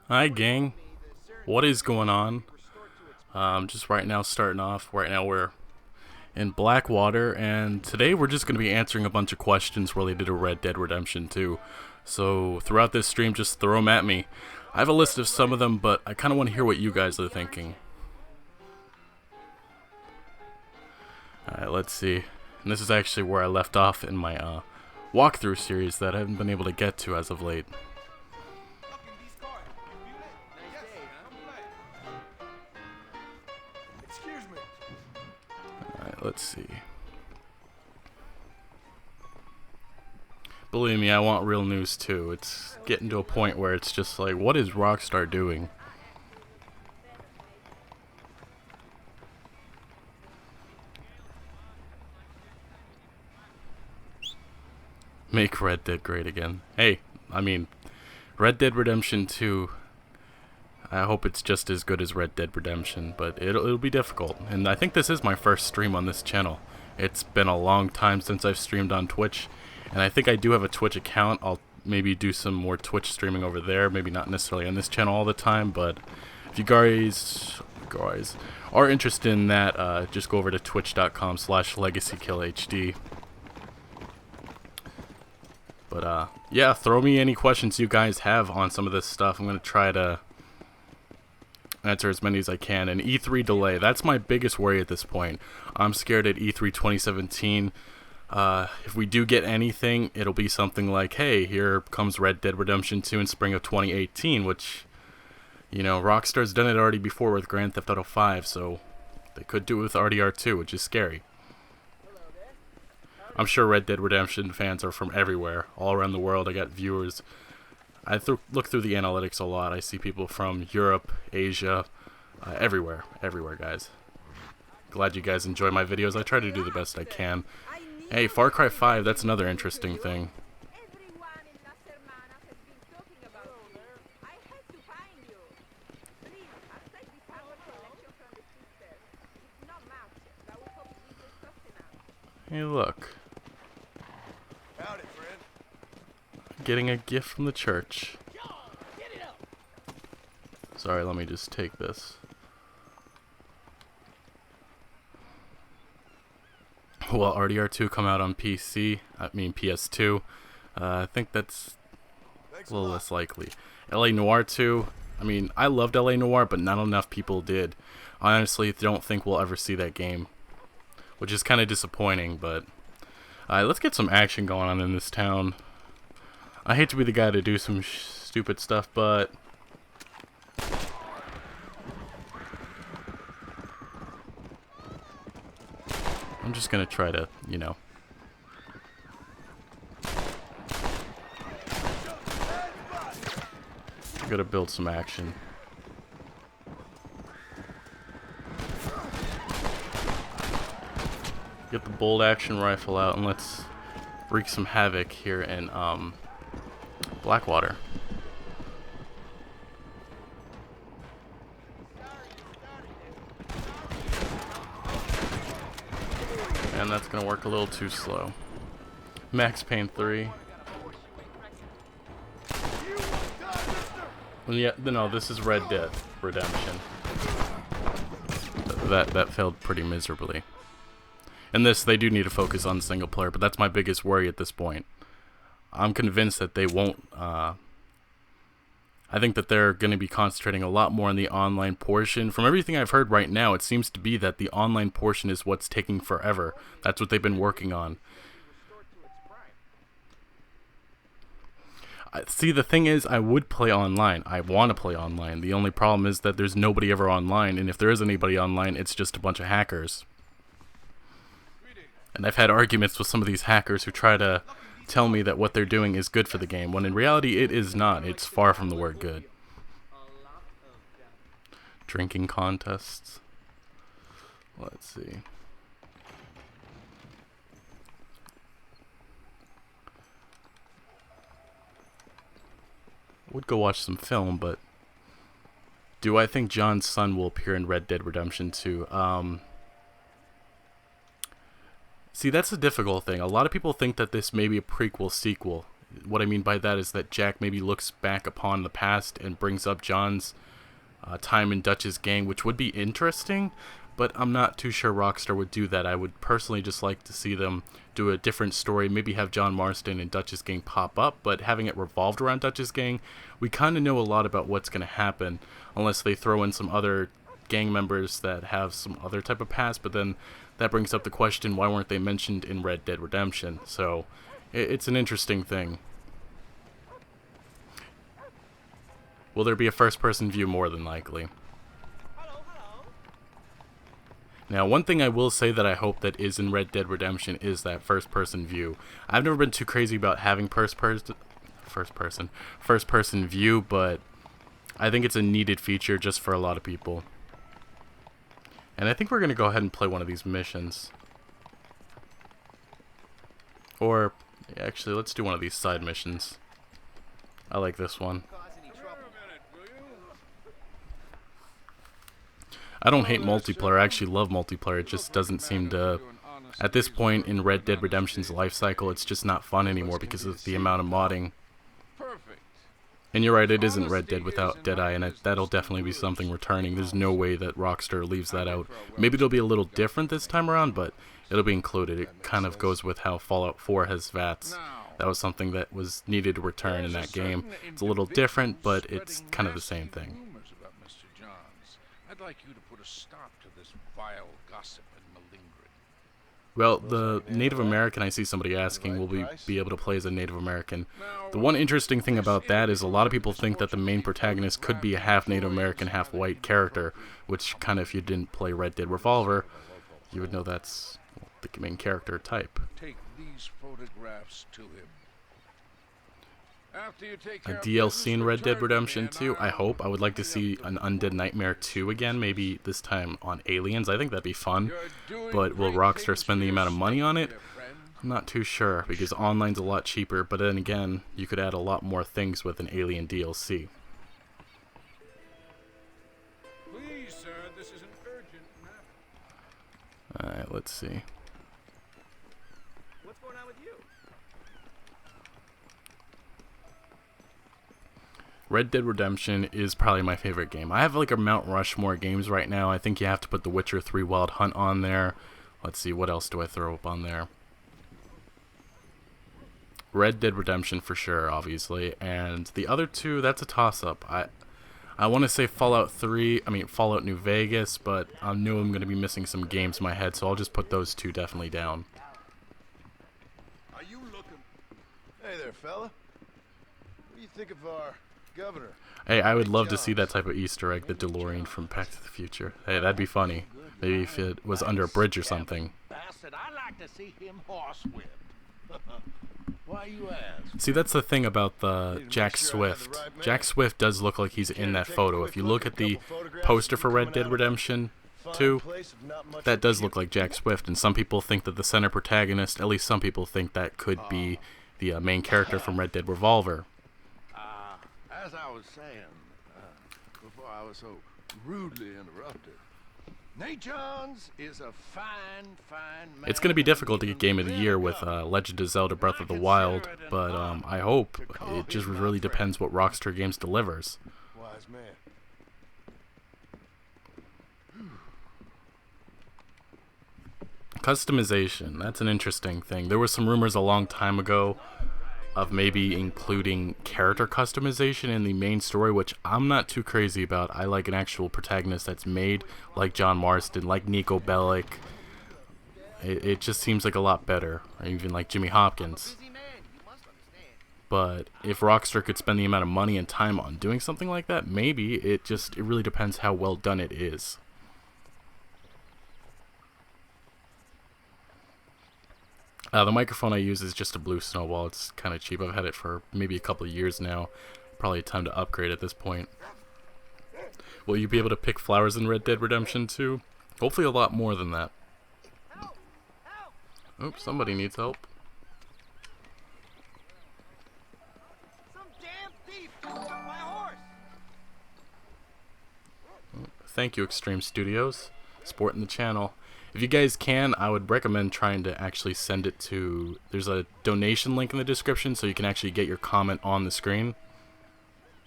Hi gang, what is going on? Just right now starting off. Right now we're in Blackwater, and today we're just going to be answering a bunch of questions related to Red Dead Redemption 2. So throughout this stream, just throw them at me. I have a list of some of them, but I kind of want to hear what you guys are thinking. Alright, let's see. And this is actually where I left off in my walkthrough series that I haven't been able to get to as of late. Alright, let's see. Believe me, I want real news too. It's getting to a point where it's just like, what is Rockstar doing? Make Red Dead great again. Hey, I mean, Red Dead Redemption 2, I hope it's just as good as Red Dead Redemption, but it'll be difficult. And I think this is my first stream on this channel. It's been a long time since I've streamed on Twitch, and I think I do have a Twitch account. I'll maybe do some more Twitch streaming over there, maybe not necessarily on this channel all the time, but if you guys are interested in that, just go over to twitch.com/LegacyKillHD. But yeah, throw me any questions you guys have on some of this stuff. I'm going to try to answer as many as I can. And E3 delay, that's my biggest worry at this point. I'm scared at E3 2017. If we do get anything, it'll be something like, hey, here comes Red Dead Redemption 2 in spring of 2018, which, you know, Rockstar's done it already before with Grand Theft Auto 5, so they could do it with RDR2, which is scary. I'm sure Red Dead Redemption fans are from everywhere, all around the world. I got viewers. I look through the analytics a lot. I see people from Europe, Asia, everywhere, guys. Glad you guys enjoy my videos. I try to do the best I can. Hey, Far Cry 5, that's another interesting thing. Hey, look. Getting a gift from the church. Sorry, let me just take this. Will RDR2 come out on PC? I mean PS2. I think that's a little less likely. LA Noire 2. I mean, I loved LA Noire, but not enough people did. I honestly don't think we'll ever see that game, which is kind of disappointing, but let's get some action going on in this town. I hate to be the guy to do some stupid stuff, but I'm just gonna try to, you know. I gotta build some action. Get the bolt action rifle out and let's wreak some havoc here in Blackwater. And that's gonna work a little too slow. Max Payne 3. Well, yeah, no, this is Red Dead Redemption. That failed pretty miserably. In this, they do need to focus on single player, but that's my biggest worry at this point. I'm convinced that they won't. I think that they're going to be concentrating a lot more on the online portion. From everything I've heard right now, it seems to be that the online portion is what's taking forever. That's what they've been working on. See, the thing is, I would play online. I want to play online. The only problem is that there's nobody ever online, and if there is anybody online, it's just a bunch of hackers. And I've had arguments with some of these hackers who try to tell me that what they're doing is good for the game, when in reality it is not. It's far from the word good. Drinking contests. Let's see. Would go watch some film, but do I think John's son will appear in Red Dead Redemption 2? See, that's a difficult thing. A lot of people think that this may be a prequel sequel. what I mean by that is that Jack maybe looks back upon the past and brings up John's time in Dutch's gang, which would be interesting, but I'm not too sure Rockstar would do that. I would personally just like to see them do a different story, maybe have John Marston and Dutch's gang pop up, but having it revolved around Dutch's gang, we kind of know a lot about what's going to happen, unless they throw in some other gang members that have some other type of past, but then that brings up the question, why weren't they mentioned in Red Dead Redemption? So it's an interesting thing. Will there be a first-person view? More than likely. Now, one thing I will say that I hope that is in Red Dead Redemption is that first-person view. I've never been too crazy about having first-person view, but I think it's a needed feature just for a lot of people. And I think we're going to go ahead and play one of these missions. Or, actually, let's do one of these side missions. I like this one. I don't hate multiplayer, I actually love multiplayer, it just doesn't seem to... At this point in Red Dead Redemption's life cycle, it's just not fun anymore because of the amount of modding. And you're right, it isn't Red Dead without Deadeye, and that'll definitely be something returning. There's no way that Rockstar leaves that out. Maybe it'll be a little different this time around, but it'll be included. It kind of goes with how Fallout 4 has VATS. That was something that was needed to return in that game. It's a little different, but it's kind of the same thing. I'd like you to put a stop to this vile gossip and malingering. Well, the Native American, I see somebody asking, will we be able to play as a Native American? The one interesting thing about that is a lot of people think that the main protagonist could be a half Native American, half white character, which kind of, if you didn't play Red Dead Revolver, you would know that's the main character type. Take these photographs to him. A DLC in Red Dead Redemption 2, I hope. I would like to see an Undead Nightmare 2 again, maybe this time on aliens. I think that'd be fun. But will Rockstar spend the amount of money on it? I'm not too sure, because online's a lot cheaper, but then again, you could add a lot more things with an alien DLC. Please, sir, this is an urgent matter. Alright, let's see. What's going on with you? Red Dead Redemption is probably my favorite game. I have like a Mount Rushmore games right now. I think you have to put The Witcher 3 Wild Hunt on there. Let's see, what else do I throw up on there? Red Dead Redemption for sure, obviously. And the other two, that's a toss-up. I want to say Fallout New Vegas, but I know I'm going to be missing some games in my head, so I'll just put those two definitely down. Are you looking? Hey there, fella. What do you think of our governor? Hey, I would love to see that type of Easter egg, the DeLorean from Back to the Future. Hey, that'd be funny. Maybe if it was under a bridge or something. Bastard, I like to see him horsewhipped. Why you ask? See, that's the thing about the Jack Swift. Jack Swift does look like he's in that photo. If you look at the poster for Red Dead Redemption 2, that does look like Jack Swift, and some people think that the center protagonist, at least some people think that could be the main character from Red Dead Revolver. As I was saying, before I was so rudely interrupted, Nate Johns is a fine man. It's going to be difficult to get Game of the Year with Legend of Zelda Breath of the Wild, but I hope. It just really depends what Rockstar Games delivers. Wise man. Customization, that's an interesting thing. There were some rumors a long time ago of maybe including character customization in the main story, which I'm not too crazy about. I like an actual protagonist that's made, like John Marston, like Nico Bellic. It just seems like a lot better, or even like Jimmy Hopkins. But if Rockstar could spend the amount of money and time on doing something like that, maybe. It really depends how well done it is. The microphone I use is just a blue Snowball. It's kind of cheap. I've had it for maybe a couple of years now. Probably time to upgrade at this point. Will you be able to pick flowers in Red Dead Redemption 2? Hopefully a lot more than that. Oops, somebody needs help. Some damn thief took my horse. Thank you, Extreme Studios. Supporting the channel. If you guys can, I would recommend trying to actually send it to... There's a donation link in the description, so you can actually get your comment on the screen.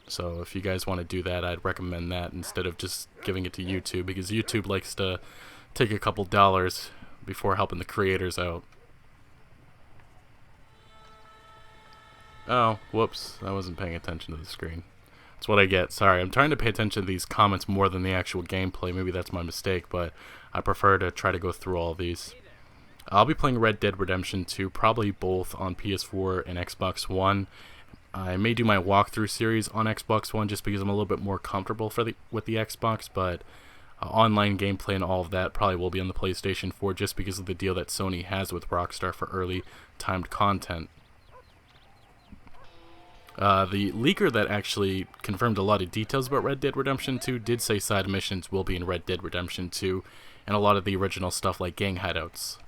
So if you guys want to do that, I'd recommend that instead of just giving it to YouTube, because YouTube likes to take a couple dollars before helping the creators out. Oh, whoops. I wasn't paying attention to the screen. That's what I get. Sorry, I'm trying to pay attention to these comments more than the actual gameplay. Maybe that's my mistake, but I prefer to try to go through all these. I'll be playing Red Dead Redemption 2, probably both on PS4 and Xbox One. I may do my walkthrough series on Xbox One just because I'm a little bit more comfortable with the Xbox, but online gameplay and all of that probably will be on the PlayStation 4 just because of the deal that Sony has with Rockstar for early timed content. The leaker that actually confirmed a lot of details about Red Dead Redemption 2 did say side missions will be in Red Dead Redemption 2 and a lot of the original stuff like gang hideouts.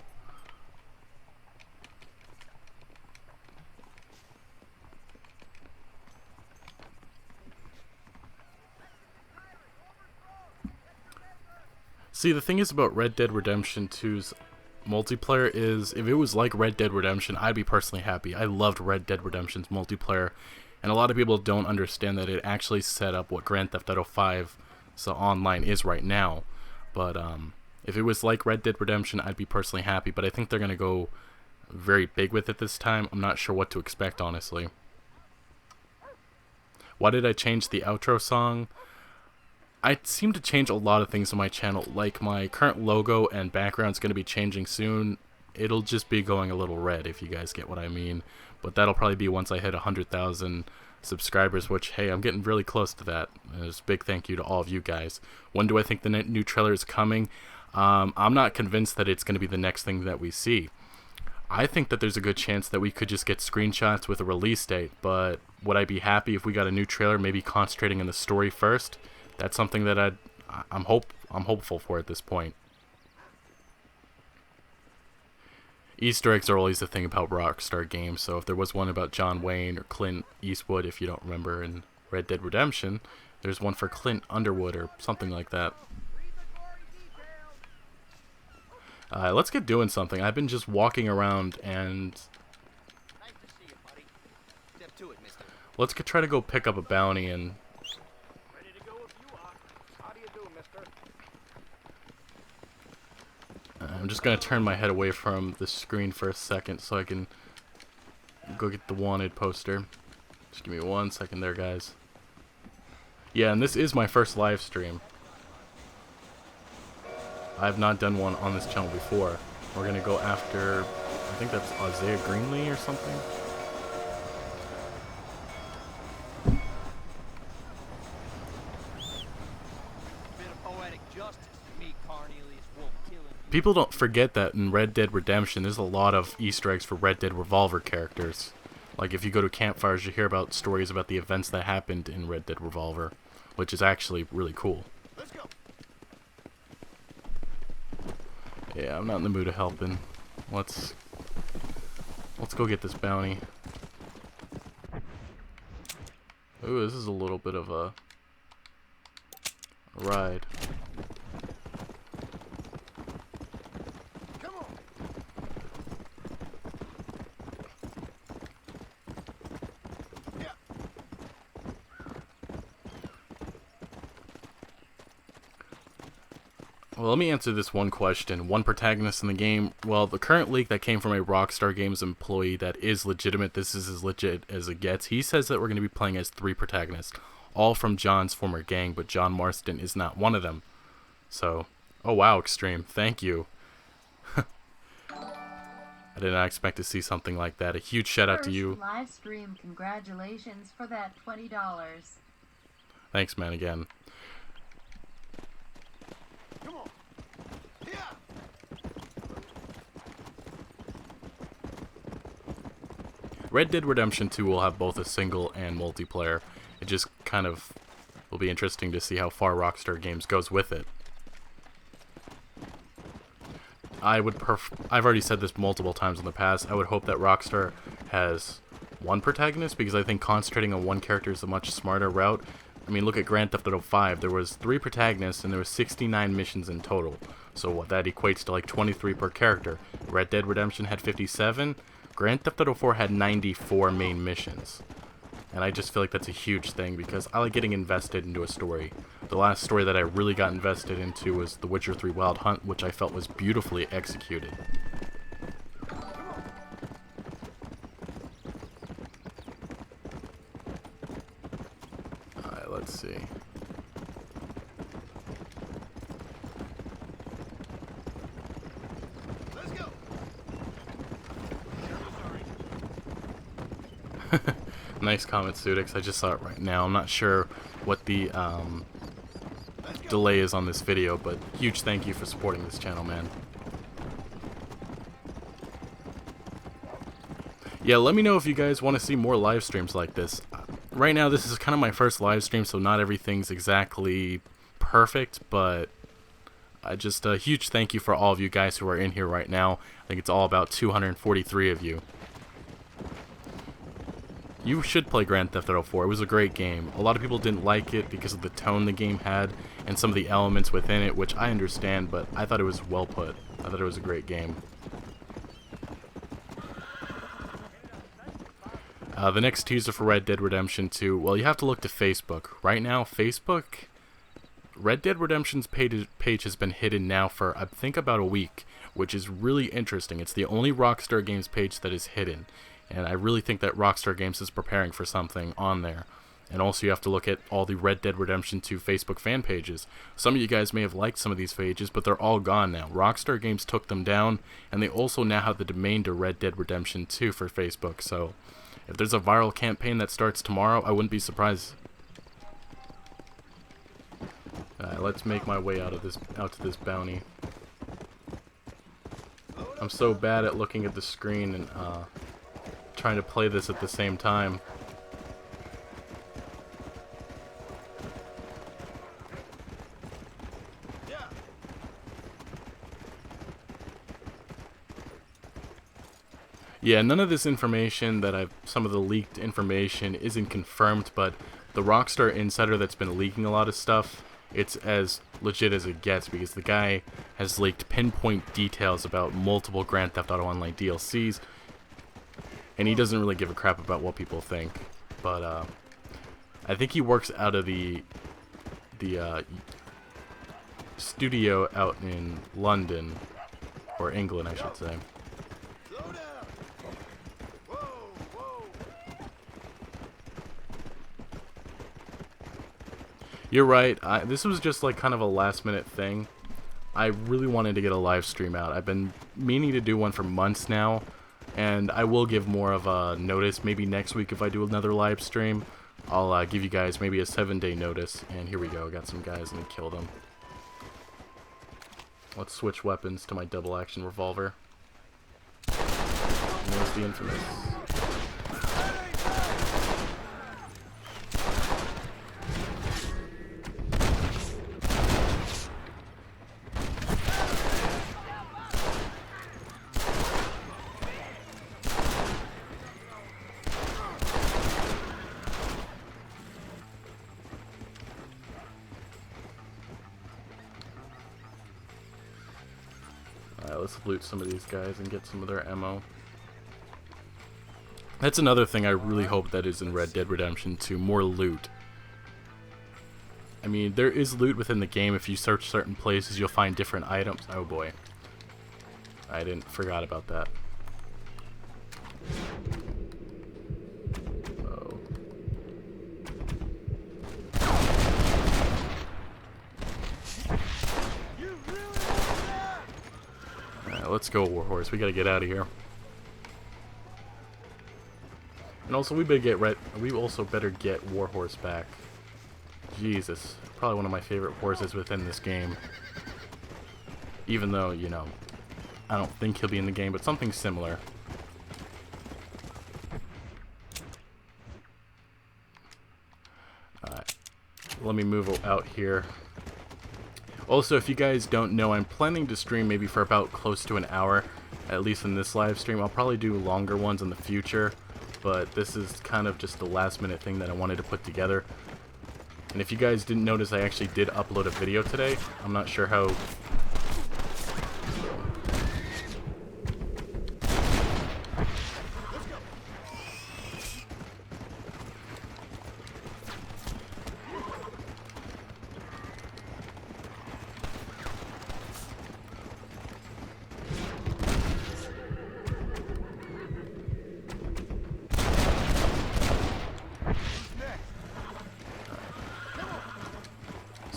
See, the thing is about Red Dead Redemption 2's multiplayer is, if it was like Red Dead Redemption, I'd be personally happy. I loved Red Dead Redemption's multiplayer, and a lot of people don't understand that it actually set up what Grand Theft Auto 5 so online is right now. But if it was like Red Dead Redemption, I'd be personally happy, but I think they're going to go very big with it this time. I'm not sure what to expect, honestly. Why did I change the outro song? I seem to change a lot of things on my channel, like my current logo and background is going to be changing soon. It'll just be going a little red, if you guys get what I mean. But that'll probably be once I hit 100,000 subscribers, which, hey, I'm getting really close to that. There's a big thank you to all of you guys. When do I think the new trailer is coming? I'm not convinced that it's going to be the next thing that we see. I think that there's a good chance that we could just get screenshots with a release date, but would I be happy if we got a new trailer, maybe concentrating on the story first? That's something that I'm hopeful for at this point. Easter eggs are always the thing about Rockstar games, so if there was one about John Wayne or Clint Eastwood, if you don't remember, in Red Dead Redemption, there's one for Clint Underwood or something like that. Let's get doing something. I've been just walking around and... Let's try to go pick up a bounty and... I'm just going to turn my head away from the screen for a second so I can go get the wanted poster. Just give me 1 second there, guys. Yeah, and this is my first live stream. I have not done one on this channel before. We're going to go after, I think that's Isaiah Greenlee or something. People don't forget that in Red Dead Redemption, there's a lot of Easter eggs for Red Dead Revolver characters. Like, if you go to campfires, you hear about stories about the events that happened in Red Dead Revolver, which is actually really cool. Let's go. Yeah, I'm not in the mood of helping. Let's go get this bounty. Ooh, this is a little bit of a ride. Well, let me answer this one question. One protagonist in the game. Well, the current leak that came from a Rockstar Games employee that is legitimate, this is as legit as it gets. He says that we're going to be playing as 3 protagonists, all from John's former gang, but John Marston is not one of them. So, oh wow, Extreme, thank you. I did not expect to see something like that. A huge shout out to you. Live stream, congratulations for that $20. Thanks, man, again. Red Dead Redemption 2 will have both a single and multiplayer. It just kind of will be interesting to see how far Rockstar Games goes with it. I've already said this multiple times in the past, I would hope that Rockstar has one protagonist, because I think concentrating on one character is a much smarter route. I mean, look at Grand Theft Auto 5. There was 3 protagonists and there was 69 missions in total. So what, that equates to like 23 per character. Red Dead Redemption had 57. Grand Theft Auto 4 had 94 main missions. And I just feel like that's a huge thing because I like getting invested into a story. The last story that I really got invested into was The Witcher 3 Wild Hunt, which I felt was beautifully executed. Alright, let's see. Let's go. Nice comment, Sudix. I just saw it right now. I'm not sure what the delay is on this video, but huge thank you for supporting this channel, man. Yeah, let me know if you guys want to see more live streams like this. Right now, this is kind of my first live stream, so not everything's exactly perfect, but just a huge thank you for all of you guys who are in here right now. I think it's all about 243 of you. You should play Grand Theft Auto 4. It was a great game. A lot of people didn't like it because of the tone the game had and some of the elements within it, which I understand, but I thought it was well put. I thought it was a great game. The next teaser for Red Dead Redemption 2, well, you have to look to Facebook. Right now, Facebook, Red Dead Redemption's page has been hidden now for, I think, about a week, which is really interesting. It's the only Rockstar Games page that is hidden. And I really think that Rockstar Games is preparing for something on there. And also you have to look at all the Red Dead Redemption 2 Facebook fan pages. Some of you guys may have liked some of these pages, but they're all gone now. Rockstar Games took them down, and they also now have the domain to Red Dead Redemption 2 for Facebook. So if there's a viral campaign that starts tomorrow, I wouldn't be surprised. Let's make my way out to this bounty. I'm so bad at looking at the screen and trying to play this at the same time. Yeah, none of this information that some of the leaked information isn't confirmed, but the Rockstar Insider that's been leaking a lot of stuff, it's as legit as it gets because the guy has leaked pinpoint details about multiple Grand Theft Auto Online DLCs, and he doesn't really give a crap about what people think. But I think he works out of the studio out in London, or England, I should say. You're right. This was just like kind of a last minute thing. I really wanted to get a live stream out. I've been meaning to do one for months now, and I will give more of a notice. Maybe next week if I do another live stream, I'll give you guys maybe a 7-day notice. And here we go. Got some guys and killed them. Let's switch weapons to my double action revolver. And there's the infamous. Alright, let's loot some of these guys and get some of their ammo. That's another thing I really hope that is in Red Dead Redemption 2, more loot. I mean, there is loot within the game. If you search certain places, you'll find different items. Oh boy. I forgot about that. Oh. Alright, let's go, Warhorse. We gotta get out of here. And also, we also better get Warhorse back. Jesus, probably one of my favorite horses within this game. Even though, you know, I don't think he'll be in the game, but something similar. Alright, let me move out here. Also, if you guys don't know, I'm planning to stream maybe for about close to an hour, at least in this live stream. I'll probably do longer ones in the future, but this is kind of just the last minute thing that I wanted to put together. And if you guys didn't notice, I actually did upload a video today. I'm not sure how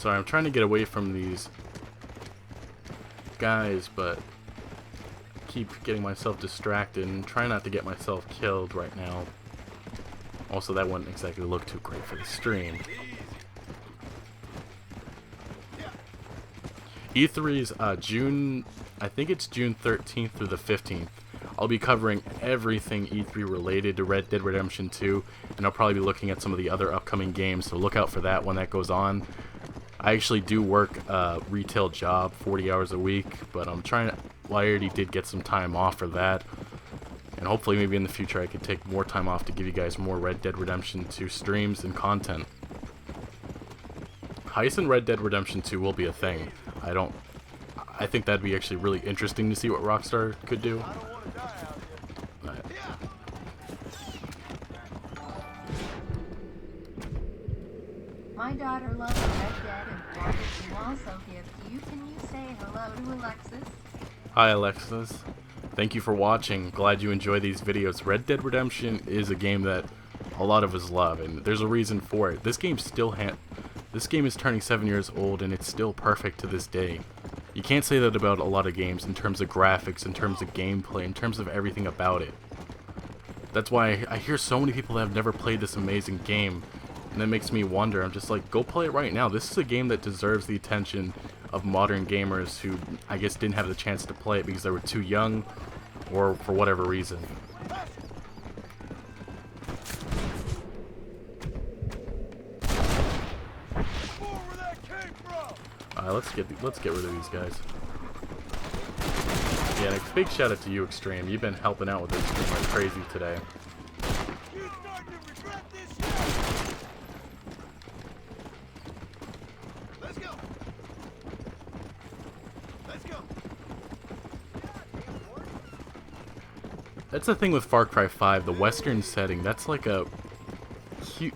Sorry, I'm trying to get away from these guys, but keep getting myself distracted and try not to get myself killed right now. Also, that wouldn't exactly look too great for the stream. E3's June, I think it's June 13th through the 15th. I'll be covering everything E3 related to Red Dead Redemption 2, and I'll probably be looking at some of the other upcoming games, so look out for that when that goes on. I actually do work a retail job, 40 hours a week, but I'm trying to, well, I already did get some time off for that, and hopefully maybe in the future I could take more time off to give you guys more Red Dead Redemption 2 streams and content. Heist in Red Dead Redemption 2 will be a thing. I think that'd be actually really interesting to see what Rockstar could do. My daughter loves Red Dead and wanted to also give you. Can you say hello to Alexis? Hi Alexis. Thank you for watching. Glad you enjoy these videos. Red Dead Redemption is a game that a lot of us love, and there's a reason for it. This game is turning 7 years old, and it's still perfect to this day. You can't say that about a lot of games in terms of graphics, in terms of gameplay, in terms of everything about it. That's why I hear so many people that have never played this amazing game, and that makes me wonder. I'm just like, go play it right now. This is a game that deserves the attention of modern gamers who, I guess, didn't have the chance to play it because they were too young, or for whatever reason. Let's get rid of these guys. Yeah, and a big shout out to you, Extreme. You've been helping out with this stream like crazy today. Let's go. Let's go. That's the thing with Far Cry 5, the Western setting. That's like a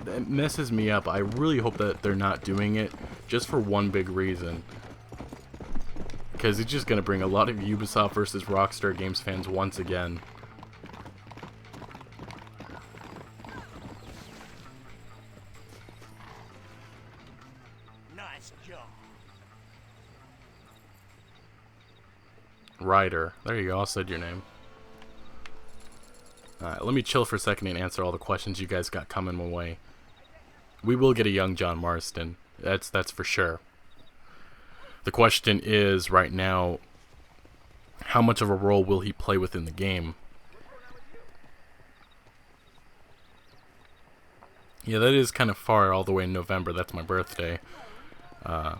that messes me up. I really hope that they're not doing it just for one big reason. Because it's just going to bring a lot of Ubisoft versus Rockstar Games fans once again. Nice job. Ryder. There you go, I said your name. Alright, let me chill for a second and answer all the questions you guys got coming my way. We will get a young John Marston. That's for sure. The question is, right now, how much of a role will he play within the game? Yeah, that is kind of far, all the way in November. That's my birthday. I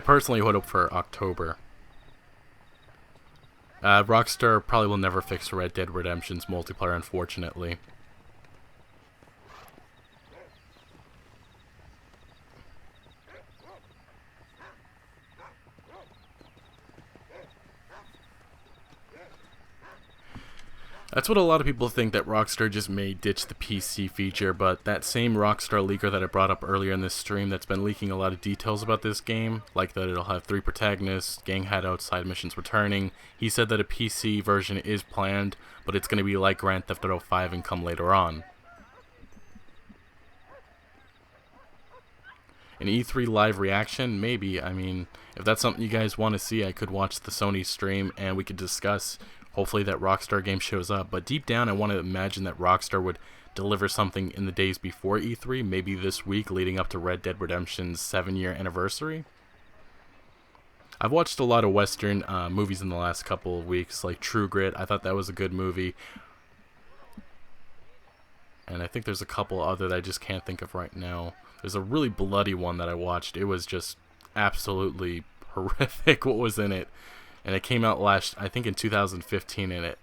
personally would hope for October. Rockstar probably will never fix Red Dead Redemption's multiplayer, unfortunately. That's what a lot of people think, that Rockstar just may ditch the PC feature, but that same Rockstar leaker that I brought up earlier in this stream that's been leaking a lot of details about this game, like that it'll have 3 protagonists, gang hideout, side missions returning, he said that a PC version is planned, but it's going to be like Grand Theft Auto 5 and come later on. An E3 live reaction? Maybe. I mean, if that's something you guys want to see, I could watch the Sony stream and we could discuss. Hopefully that Rockstar game shows up. But deep down, I want to imagine that Rockstar would deliver something in the days before E3, maybe this week leading up to Red Dead Redemption's 7-year anniversary. I've watched a lot of Western movies in the last couple of weeks, like True Grit. I thought that was a good movie. And I think there's a couple other that I just can't think of right now. There's a really bloody one that I watched. It was just absolutely horrific what was in it. And it came out I think in 2015, and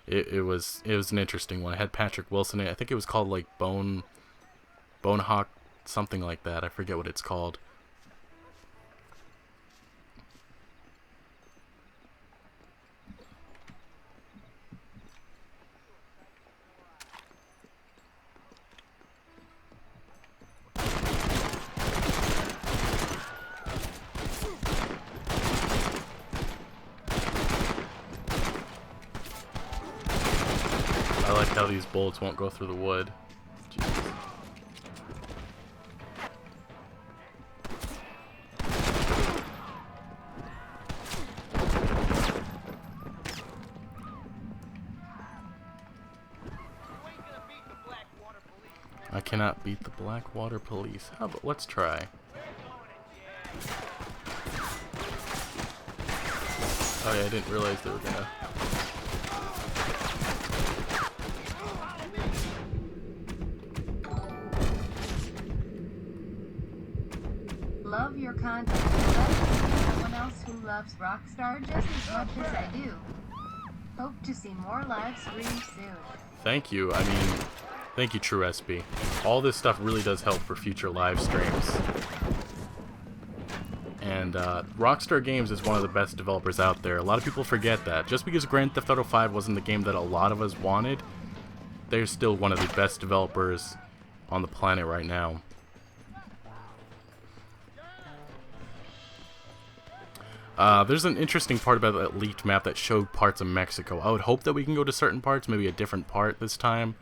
it was an interesting one. It had Patrick Wilson in it. I think it was called like Bonehawk, something like that. I forget what it's called. I like how these bullets won't go through the wood. Jeez. cannot beat the Blackwater Police. How about, let's try. Oh yeah, I didn't realize they were gonna... Love your content. Love to see someone else who loves Rockstar just as much as I do. Hope to see more live streams soon. Thank you. I mean, thank you, True SB. All this stuff really does help for future live streams. And Rockstar Games is one of the best developers out there. A lot of people forget that. Just because Grand Theft Auto 5 wasn't the game that a lot of us wanted, they're still one of the best developers on the planet right now. There's an interesting part about that leaked map that showed parts of Mexico. I would hope that we can go to certain parts, maybe a different part this time,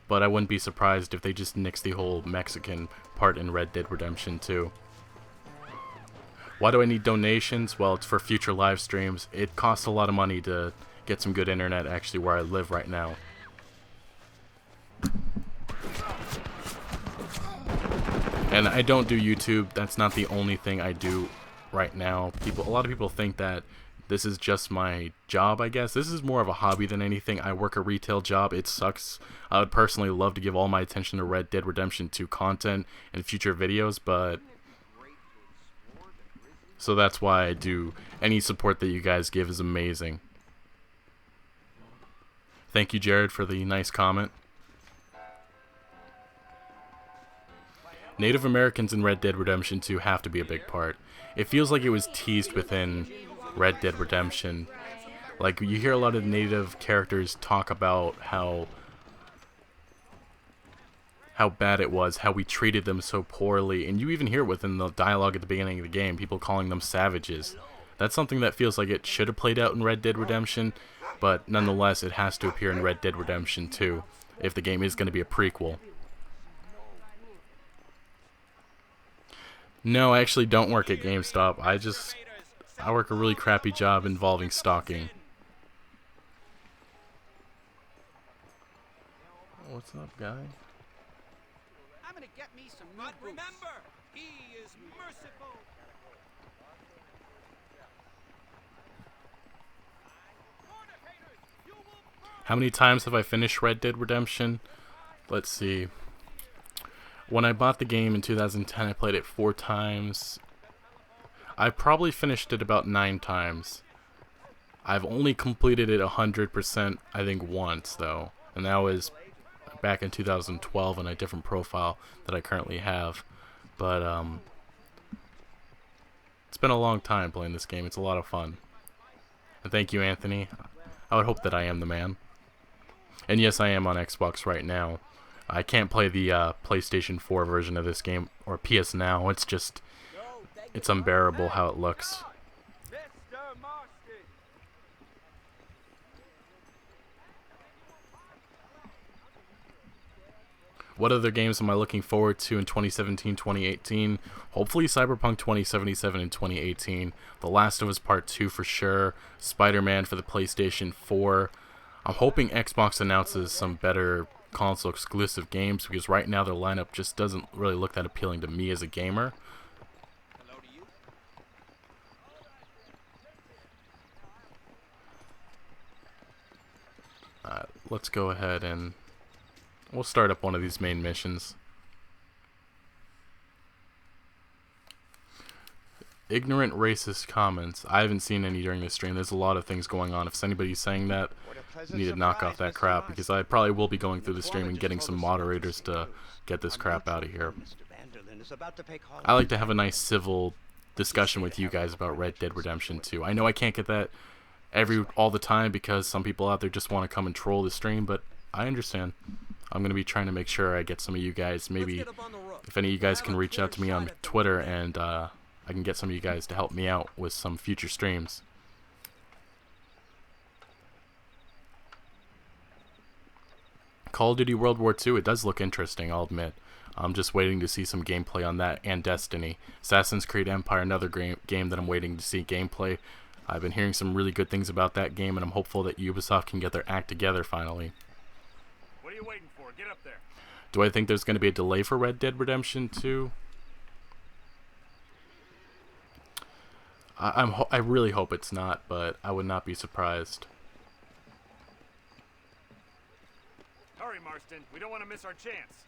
but I wouldn't be surprised if they just nixed the whole Mexican part in Red Dead Redemption 2. Why do I need donations? Well, it's for future live streams. It costs a lot of money to get some good internet actually where I live right now. And I don't do YouTube. That's not the only thing I do right now. A lot of people think that this is just my job, I guess. This is more of a hobby than anything. I work a retail job. It sucks. I would personally love to give all my attention to Red Dead Redemption 2 content and future videos, but... So that's why I do. Any support that you guys give is amazing. Thank you, Jared, for the nice comment. Native Americans in Red Dead Redemption 2 have to be a big part. It feels like it was teased within Red Dead Redemption. Like, you hear a lot of native characters talk about how bad it was, how we treated them so poorly, and you even hear it within the dialogue at the beginning of the game, people calling them savages. That's something that feels like it should have played out in Red Dead Redemption, but nonetheless, it has to appear in Red Dead Redemption 2, if the game is going to be a prequel. No, I actually don't work at GameStop. I work a really crappy job involving stalking. What's up, guy? I'm gonna get me some new boots. Remember, he is merciful. How many times have I finished Red Dead Redemption? Let's see. When I bought the game in 2010, I played it 4 times. I probably finished it about 9 times. I've only completed it 100%, I think, once, though. And that was back in 2012 on a different profile that I currently have. But, it's been a long time playing this game. It's a lot of fun. And thank you, Anthony. I would hope that I am the man. And yes, I am on Xbox right now. I can't play the PlayStation 4 version of this game, or PS Now. It's just, it's unbearable how it looks. What other games am I looking forward to in 2017, 2018? Hopefully Cyberpunk 2077 in 2018. The Last of Us Part 2 for sure. Spider-Man for the PlayStation 4. I'm hoping Xbox announces some better console exclusive games, because right now their lineup just doesn't really look that appealing to me as a gamer. Let's go ahead and we'll start up one of these main missions. Ignorant racist comments. I haven't seen any during this stream. There's a lot of things going on. If anybody's saying that, you need to knock off that crap, because I probably will be going through the stream and getting some moderators to get this crap out of here. I like to have a nice civil discussion with you guys about Red Dead Redemption 2. I know I can't get that all the time because some people out there just want to come and troll the stream, but I understand. I'm going to be trying to make sure I get some of you guys, maybe if any of you guys can reach out to me on Twitter, and I can get some of you guys to help me out with some future streams. Call of Duty World War II, it does look interesting, I'll admit. I'm just waiting to see some gameplay on that, and Destiny. Assassin's Creed Empire, another game that I'm waiting to see gameplay. I've been hearing some really good things about that game, and I'm hopeful that Ubisoft can get their act together finally. What are you waiting for? Get up there. Do I think there's going to be a delay for Red Dead Redemption 2? I really hope it's not, but I would not be surprised. Hurry, Marston. We don't want to miss our chance.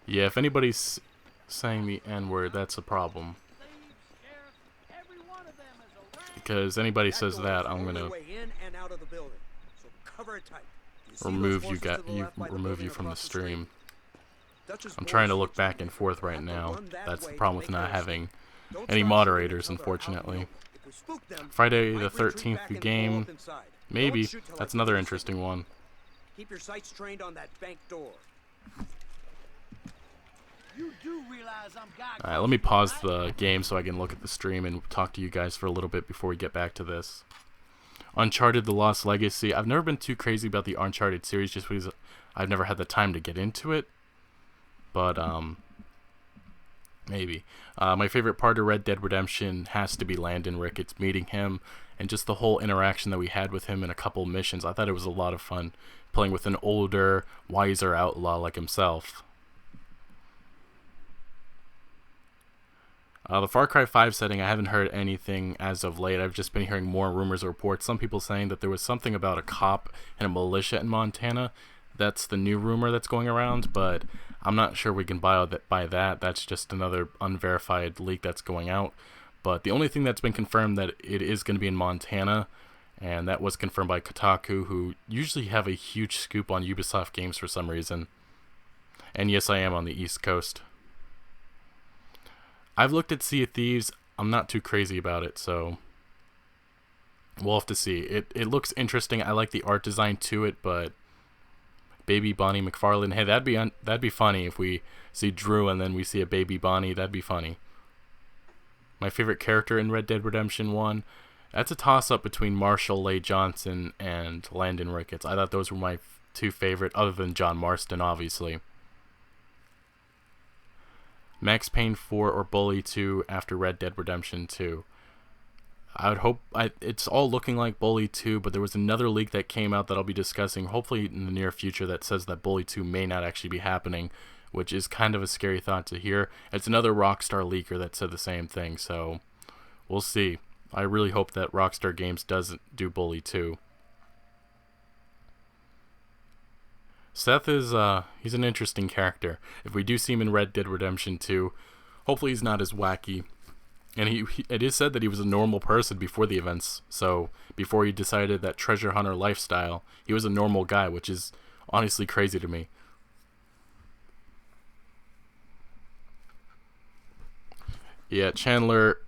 Yeah, if anybody's saying the N-word, that's a problem. Because anybody says that, I'm gonna remove you from the stream. I'm trying to look back and forth right now. That's the problem with not having any moderators, unfortunately. Friday the 13th, the game. Maybe. That's another interesting one. Keep your sights trained on that bank door. You do realize I'm God. Alright, let me pause the game so I can look at the stream and talk to you guys for a little bit before we get back to this. Uncharted: The Lost Legacy. I've never been too crazy about the Uncharted series just because I've never had the time to get into it. But, maybe. My favorite part of Red Dead Redemption has to be Landon Ricketts, meeting him, and just the whole interaction that we had with him in a couple missions. I thought it was a lot of fun playing with an older, wiser outlaw like himself. The Far Cry 5 setting, I haven't heard anything as of late. I've just been hearing more rumors or reports. Some people saying that there was something about a cop and a militia in Montana. That's the new rumor that's going around, but I'm not sure we can buy that. That's just another unverified leak that's going out. But the only thing that's been confirmed that it is going to be in Montana, and that was confirmed by Kotaku, who usually have a huge scoop on Ubisoft games for some reason. And yes, I am on the East Coast. I've looked at Sea of Thieves. I'm not too crazy about it, so we'll have to see. It looks interesting. I like the art design to it, but baby Bonnie McFarlane, hey, that'd be funny if we see Drew and then we see a baby Bonnie. That'd be funny. My favorite character in Red Dead Redemption 1, that's a toss-up between Marshall Leigh Johnson and Landon Ricketts. I thought those were my two favorite, other than John Marston, obviously. Max Payne 4 or Bully 2 after Red Dead Redemption 2. I would hope it's all looking like Bully 2, but there was another leak that came out that I'll be discussing hopefully in the near future that says that Bully 2 may not actually be happening, which is kind of a scary thought to hear. It's another Rockstar leaker that said the same thing, so we'll see. I really hope that Rockstar Games doesn't do Bully 2. Seth is, he's an interesting character. If we do see him in Red Dead Redemption 2, hopefully he's not as wacky. And it is said that he was a normal person before the events. So, before he decided that treasure hunter lifestyle, he was a normal guy, which is honestly crazy to me. Yeah, Chandler...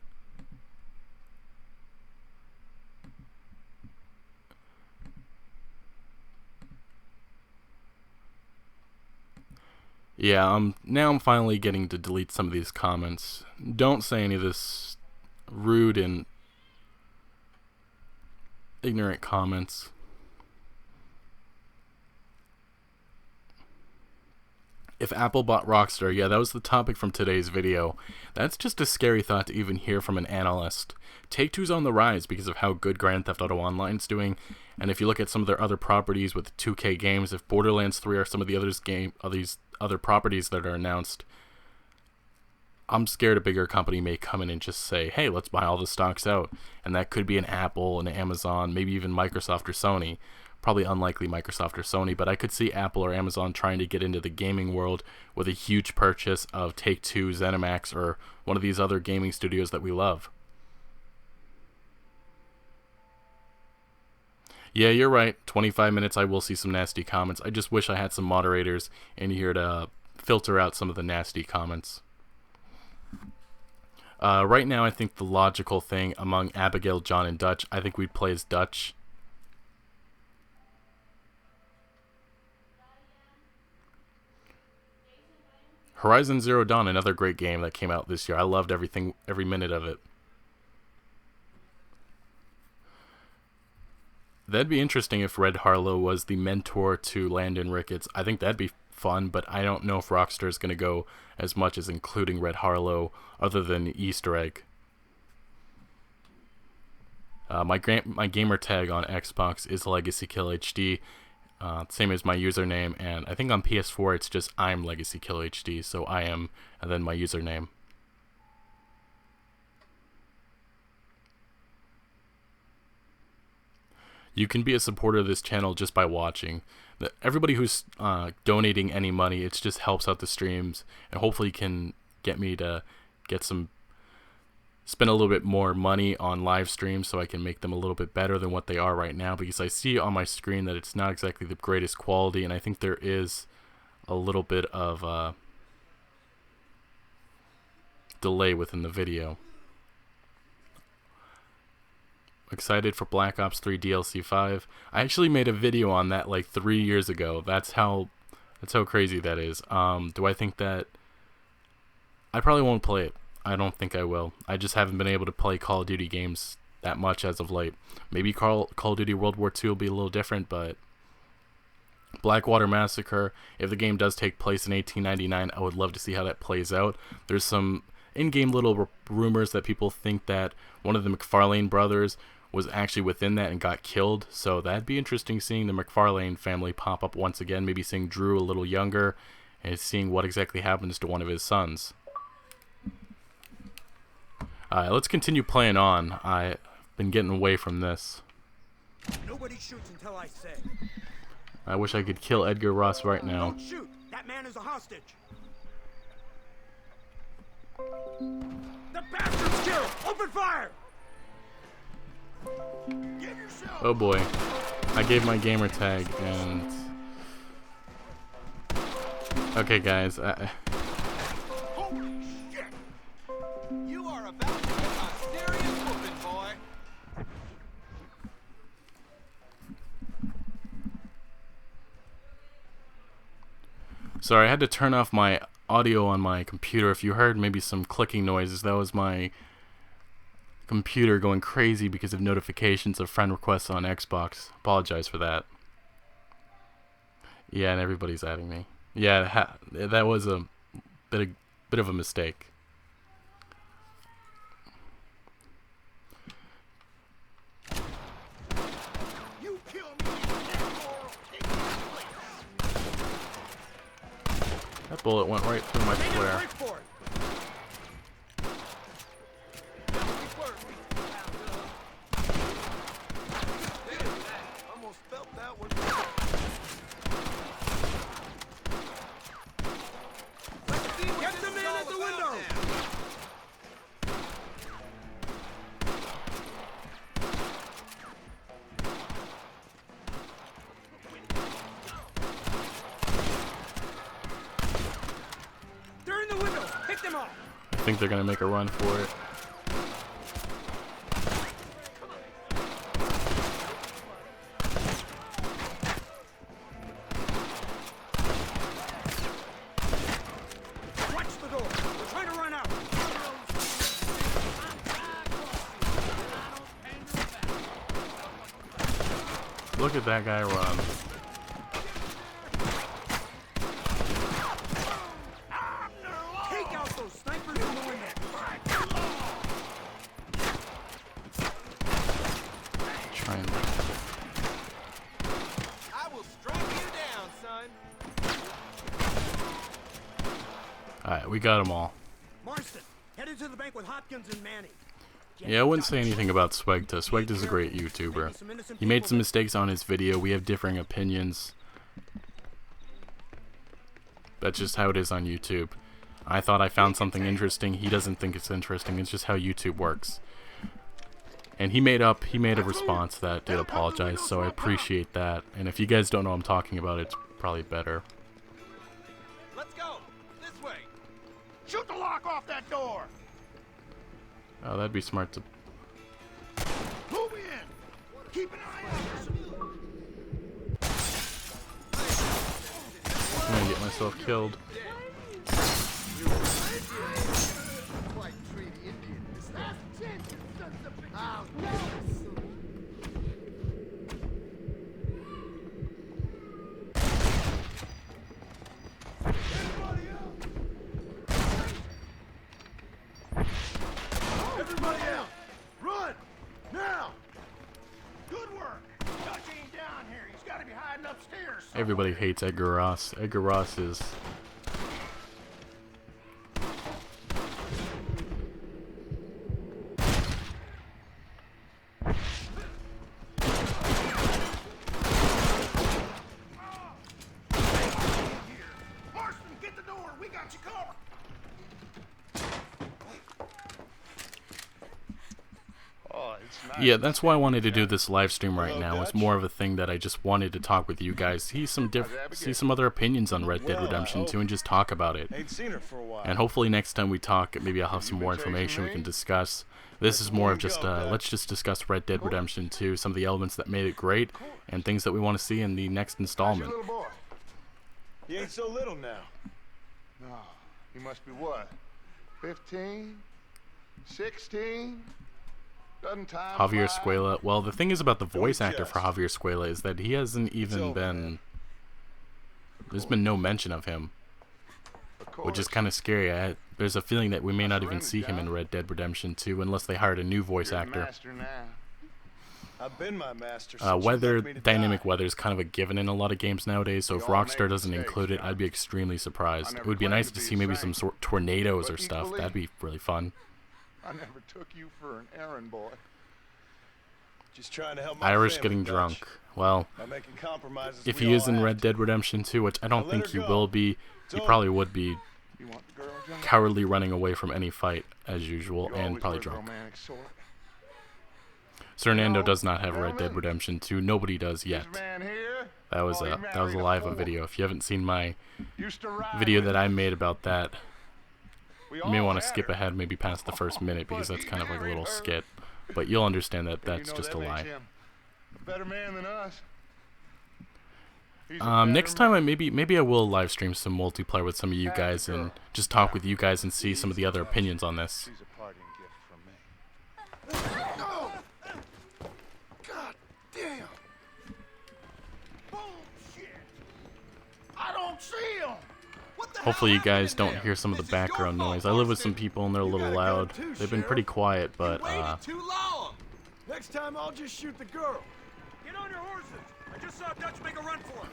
Yeah, now I'm finally getting to delete some of these comments. Don't say any of this rude and ignorant comments. If Apple bought Rockstar, yeah, that was the topic from today's video. That's just a scary thought to even hear from an analyst. Take-Two's on the rise because of how good Grand Theft Auto Online's doing, and if you look at some of their other properties with 2K games, if Borderlands 3 or some of the these other properties that are announced, I'm scared a bigger company may come in and just say, hey, let's buy all the stocks out, and that could be an Apple, an Amazon, maybe even Microsoft or Sony. Probably unlikely Microsoft or Sony, but I could see Apple or Amazon trying to get into the gaming world with a huge purchase of Take-Two, ZeniMax, or one of these other gaming studios that we love. Yeah, you're right. 25 minutes, I will see some nasty comments. I just wish I had some moderators in here to filter out some of the nasty comments. Right now, I think the logical thing among Abigail, John, and Dutch, I think we'd play as Dutch. Horizon Zero Dawn, another great game that came out this year. I loved every minute of it. That'd be interesting if Red Harlow was the mentor to Landon Ricketts. I think that'd be fun, but I don't know if Rockstar is going to go as much as including Red Harlow other than Easter egg. My gamer tag on Xbox is Legacy Kill HD. same as my username, and I think on PS4 it's just I'm Legacy Killer HD, so I am, and then my username. You can be a supporter of this channel just by watching. Everybody who's donating any money, it just helps out the streams, and hopefully can get me to spend a little bit more money on live streams so I can make them a little bit better than what they are right now, because I see on my screen that it's not exactly the greatest quality, and I think there is a little bit of delay within the video. Excited for Black Ops 3 DLC 5. I actually made a video on that like 3 years ago. That's how crazy that is. Do I think that I probably won't play it? I don't think I will. I just haven't been able to play Call of Duty games that much as of late. Maybe Call of Duty World War II will be a little different, but Blackwater Massacre, if the game does take place in 1899, I would love to see how that plays out. There's some in-game little rumors that people think that one of the McFarlane brothers was actually within that and got killed, so that'd be interesting seeing the McFarlane family pop up once again, maybe seeing Drew a little younger and seeing what exactly happens to one of his sons. Let's continue playing on. I've been getting away from this. Nobody shoots until I say. I wish I could kill Edgar Ross right now. Don't shoot. That man is a hostage. The bastard's killed. Open fire. Oh boy. I gave my gamer tag and... Okay guys, Holy shit! You are about to get a serious whooping, boy. sorry, I had to turn off my audio on my computer. If you heard maybe some clicking noises, that was my computer going crazy because of notifications of friend requests on Xbox. Apologize for that. Yeah, and everybody's adding me. Yeah, that was a bit of a mistake. You kill me, That bullet went right through my flare. Break for it. almost felt that one. Get the man at the window. They're in the window. Pick them off. I think they're gonna make a run for it. Watch the door. They're trying to run out. Look at that guy run. Take out those snipers in the window. Try and... I will strike you down, son. Alright, we got them all. Marston, head into the bank with Hopkins and Manning. Yeah, I wouldn't say anything about Swegta. Swegta's a great YouTuber. He made some mistakes on his video. We have differing opinions. That's just how it is on YouTube. I thought I found something interesting. He doesn't think it's interesting. It's just how YouTube works. And he made a response that did apologize, so I appreciate that. And if you guys don't know what I'm talking about, it's probably better. Let's go. This way. Shoot the lock off that door. Oh, that'd be smart to... Move in. Keep an eye out. I'm gonna get myself killed. Everybody out. Run. Now. Good work. Dutch ain't down here. He's got to be hiding upstairs. Everybody hates Edgar Ross. Edgar Ross is... Marston, get the door. We got you covered. Oh, it's nice. Yeah, that's why I wanted to do this live stream right now. It's more of a thing that I just wanted to talk with you guys, see some other opinions on Red Dead Redemption 2, and just talk about it. Ain't seen her for a while. And hopefully next time we talk, maybe I'll have some more information we can discuss. This is more of just let's just discuss Red Dead Redemption 2, some of the elements that made it great, and things that we want to see in the next installment. Little boy. He ain't so little now. No, he must be what? 15? 16? Doesn't time Javier fly? Escuela. Well, the thing is about the voice actor for Javier Escuela is that he hasn't even been... There's been no mention of him, which is kind of scary. There's a feeling that we may not even see him in Red Dead Redemption 2 unless they hired a new voice actor. Master now. I've been my master since you Weather, left me to dynamic die. weather is kind of a given in a lot of games nowadays, so if Rockstar doesn't include it, I'd be extremely surprised. It would be nice to see maybe some sort of tornadoes or stuff. That'd be really fun. I never took you for an errand boy. Just trying to help my Irish family, getting Dutch. drunk. Well, By making compromises if we he is all in have Red to. Dead Redemption 2, which I don't Now let think her he go. will be, he It's probably would be You want the girl, John? cowardly running away from any fight as usual, You and always probably were the drunk. romantic sort. Fernando does not have Red Dead Redemption 2. Nobody does yet. This man here, That was oh, a he that was a married live fool. video. If you haven't seen my Used to ride video with that us. I made about that, We you may all want to had skip her. ahead maybe past the first minute because But that's he kind of like a married little her. skit. But you'll understand that And that's you know just a that lie. makes him a better man than us. He's a Next better time man. maybe I will live stream some multiplayer with some of you guys and just talk with you guys and see some of the other opinions on this. She's a parting gift from me. No! God damn! Bullshit! I don't see him! What the Hopefully hell you guys happened don't there? hear some of the This is your background fault, noise. I live with Marston. some people and they're a You little got a gun loud. too, They've been pretty Sheriff. quiet, but Waited too long. Next time I'll just shoot the girl. Get on your horses. I just saw Dutch make a run for it.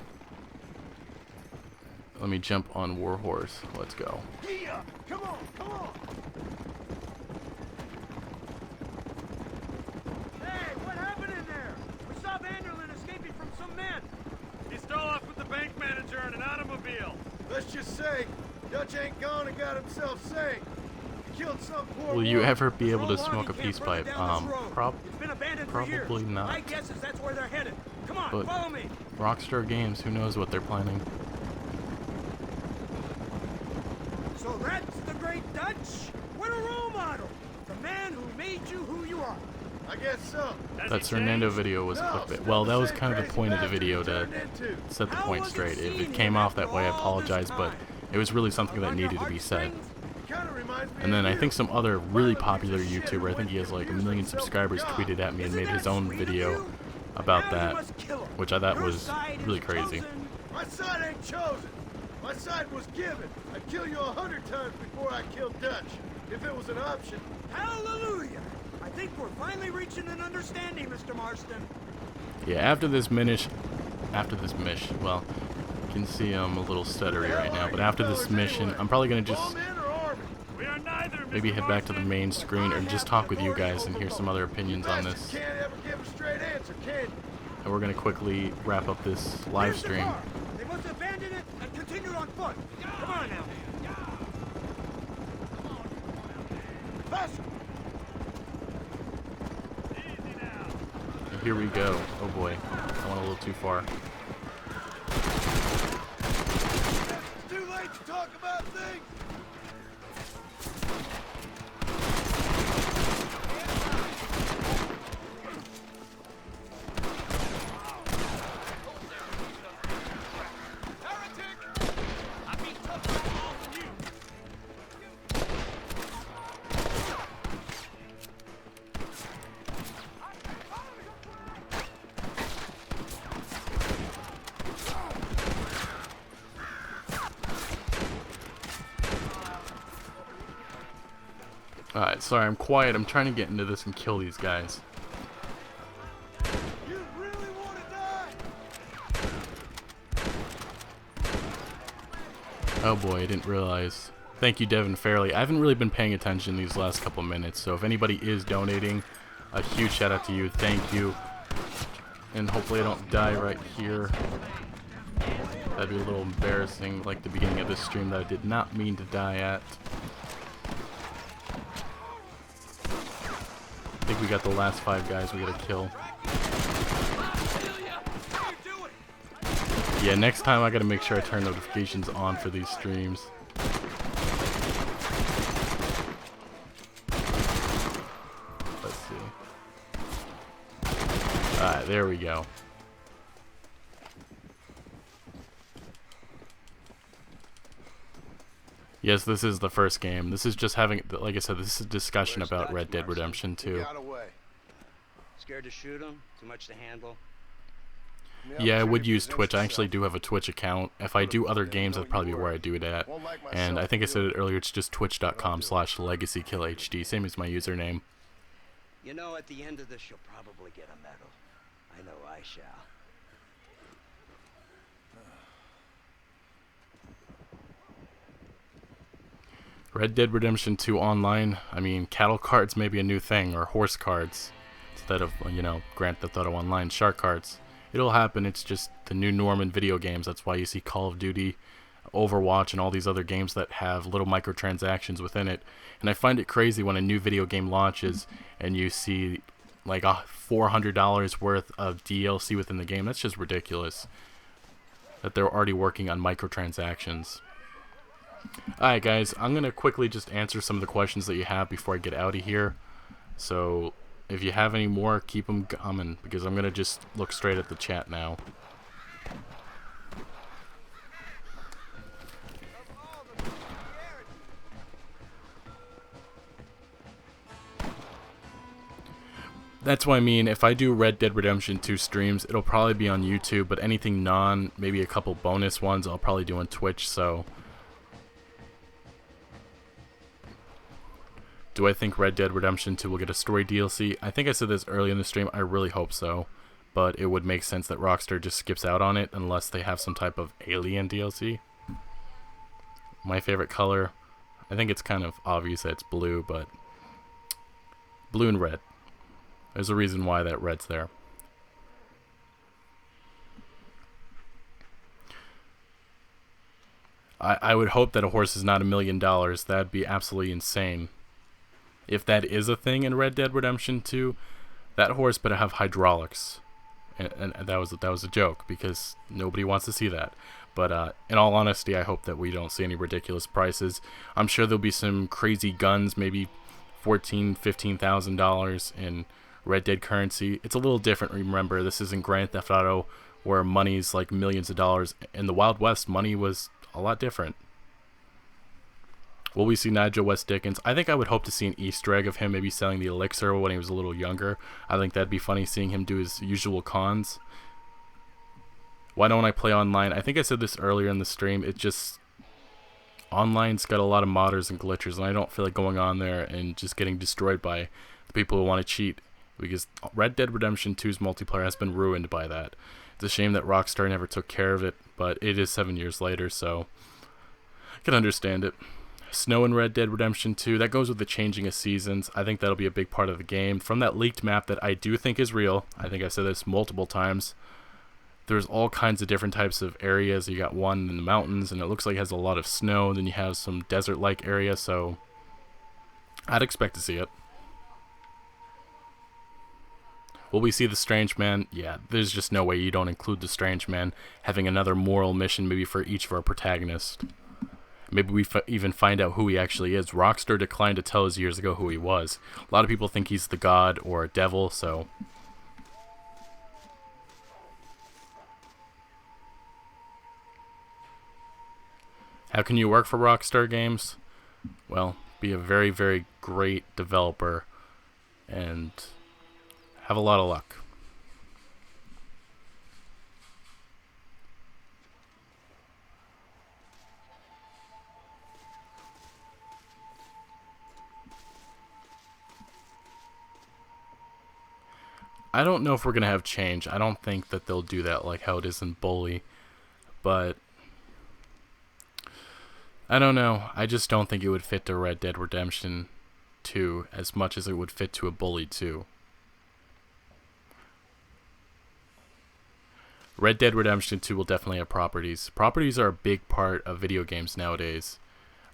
let me jump on Warhorse. Let's go. Yeah, come on, come on. Hey, what happened in there? We saw Vanderlyn escaping from some men. He stole off with the bank manager in an automobile. Let's just say, Dutch ain't gone and got himself saved. He killed some poor Will you woman. ever be able to So long smoke he a can't peace burn it pipe? down this road. It's been abandoned for years. Probably not. My guess is that's where they're headed. Come on, But- follow me. Rockstar Games, who knows what they're planning? So that's the great Dutch? What a role model. The man who made you who you are. I guess so. That Fernando video was a No, clickbait. still Well, the that was same kind of the crazy point of the bastard video he to turned into. set the How point was it straight. If seeing it came him off that after way, I all this apologize, but time? it was really something that On your needed to be said. heartstrings? He kinda reminds me And then of I you. think some other really popular YouTuber, I think he has like 1 million subscribers, tweeted at me and Isn't made his that own sweet of video you? about Now you that, must kill him. which I thought Your was side is really crazy. chosen. My side ain't chosen. My side was given. I'd kill you 100 times before I killed Dutch, if it was an option. Hallelujah! I think we're finally reaching an understanding, Mr. Marston. Yeah, after this mish, well, you can see I'm a little stuttery right now, but after this mission, I'm probably going to just Lawmen or army? We are neither, maybe Mr. head back to the Marston. main screen or just talk with you guys and hear some other opinions on Bastards this. can't ever give a straight answer, can you? And we're going to quickly wrap up this live Here's the stream. car. They must have abandoned it and continued on foot. Come on now. Faster! Easy now. And here we go. Oh boy, I went a little too far. It's too late to talk about things. Heretic! I beat tougher all than you. Alright, sorry, I'm quiet. I'm trying to get into this and kill these guys. You really want to die? Oh boy, I didn't realize. Thank you, Devin Fairley. I haven't really been paying attention these last couple minutes, so if anybody is donating, a huge shout out to you. Thank you. And hopefully I don't die right here. That'd be a little embarrassing, like the beginning of this stream that I did not mean to die at. I think we got the last 5 guys we gotta kill. Yeah, next time I gotta make sure I turn notifications on for these streams. Let's see. Alright, there we go. Yes, this is the first game. This is just having, like I said, this is a discussion about Red Dead Redemption 2. Scared to shoot him? Too much to handle? Yeah, I would use Twitch. I actually do have a Twitch account. If I do other games, that'd probably be where I do it at. And I think I said it earlier, it's just twitch.com/LegacyKillHD, same as my username. You know, at the end of this, you'll probably get a medal. I know I shall. Red Dead Redemption 2 online, I mean, cattle cards may be a new thing, or horse cards, instead of, you know, Grand Theft Auto Online shark cards. It'll happen, it's just the new norm in video games. That's why you see Call of Duty, Overwatch, and all these other games that have little microtransactions within it. And I find it crazy when a new video game launches and you see like $400 worth of DLC within the game. That's just ridiculous that they're already working on microtransactions. Alright guys, I'm going to quickly just answer some of the questions that you have before I get out of here. So if you have any more, keep them coming, because I'm going to just look straight at the chat now. That's what I mean. If I do Red Dead Redemption 2 streams, it'll probably be on YouTube, but anything maybe a couple bonus ones, I'll probably do on Twitch, so... Do I think Red Dead Redemption 2 will get a story DLC? I think I said this early in the stream. I really hope so. But it would make sense that Rockstar just skips out on it unless they have some type of alien DLC. My favorite color, I think it's kind of obvious that it's blue, but blue and red. There's a reason why that red's there. I would hope that a horse is not $1 million. That'd be absolutely insane. If that is a thing in Red Dead Redemption 2, that horse better have hydraulics. And that was a joke, because nobody wants to see that. But in all honesty, I hope that we don't see any ridiculous prices. I'm sure there'll be some crazy guns, maybe $14,000, $15,000 in Red Dead currency. It's a little different, remember. This isn't Grand Theft Auto, where money's like millions of dollars. In the Wild West, money was a lot different. Will we see Nigel West Dickens? I think I would hope to see an Easter egg of him maybe selling the elixir when he was a little younger. I think that'd be funny, seeing him do his usual cons. Why don't I play online? I think I said this earlier in the stream. It just... Online's got a lot of modders and glitchers, and I don't feel like going on there and just getting destroyed by the people who want to cheat. Because Red Dead Redemption 2's multiplayer has been ruined by that. It's a shame that Rockstar never took care of it, but it is 7 years later, so... I can understand it. Snow in Red Dead Redemption 2, that goes with the changing of seasons. I think that'll be a big part of the game. From that leaked map that I do think is real, I think I've said this multiple times, there's all kinds of different types of areas. You got one in the mountains, and it looks like it has a lot of snow. Then you have some desert-like area, so I'd expect to see it. Will we see the Strange Man? Yeah, there's just no way you don't include the Strange Man having another moral mission maybe for each of our protagonists. Maybe we even find out who he actually is. Rockstar declined to tell us years ago who he was. A lot of people think he's the god or a devil, so... How can you work for Rockstar Games? Well, be a very, very great developer and have a lot of luck. I don't know if we're going to have change. I don't think that they'll do that like how it is in Bully. But I don't know. I just don't think it would fit to Red Dead Redemption 2 as much as it would fit to a Bully 2. Red Dead Redemption 2 will definitely have properties. Properties are a big part of video games nowadays.